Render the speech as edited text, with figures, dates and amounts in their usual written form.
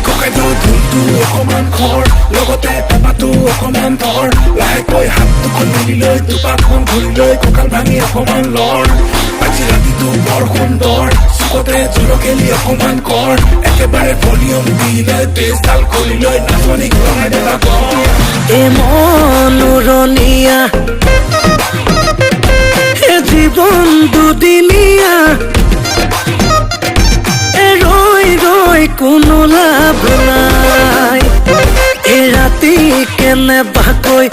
ককাইটো ঢোলটো অকমান খৰ লগতে টেপাটো অকমান ধৰ লাহেকৈ হাতটো মেলি লৈ টোপাখন ঘূৰি লৈ কঁকাল ভাঙি অকমান লৰ আজি ৰাতিটো বৰ সুন্দৰ চুকতে জলকেলি অকমান কৰ একেবাৰে ভলিউম দি লৈ বেজডাল কৰি লৈ নাচনীক লগাই দেলা কৰ এ মনোৰণীয়া এ জীৱন দুদিনীয়া ৰৈ ৰৈ কোনো লাভ নাই এ ৰাতি কেনেবাকৈ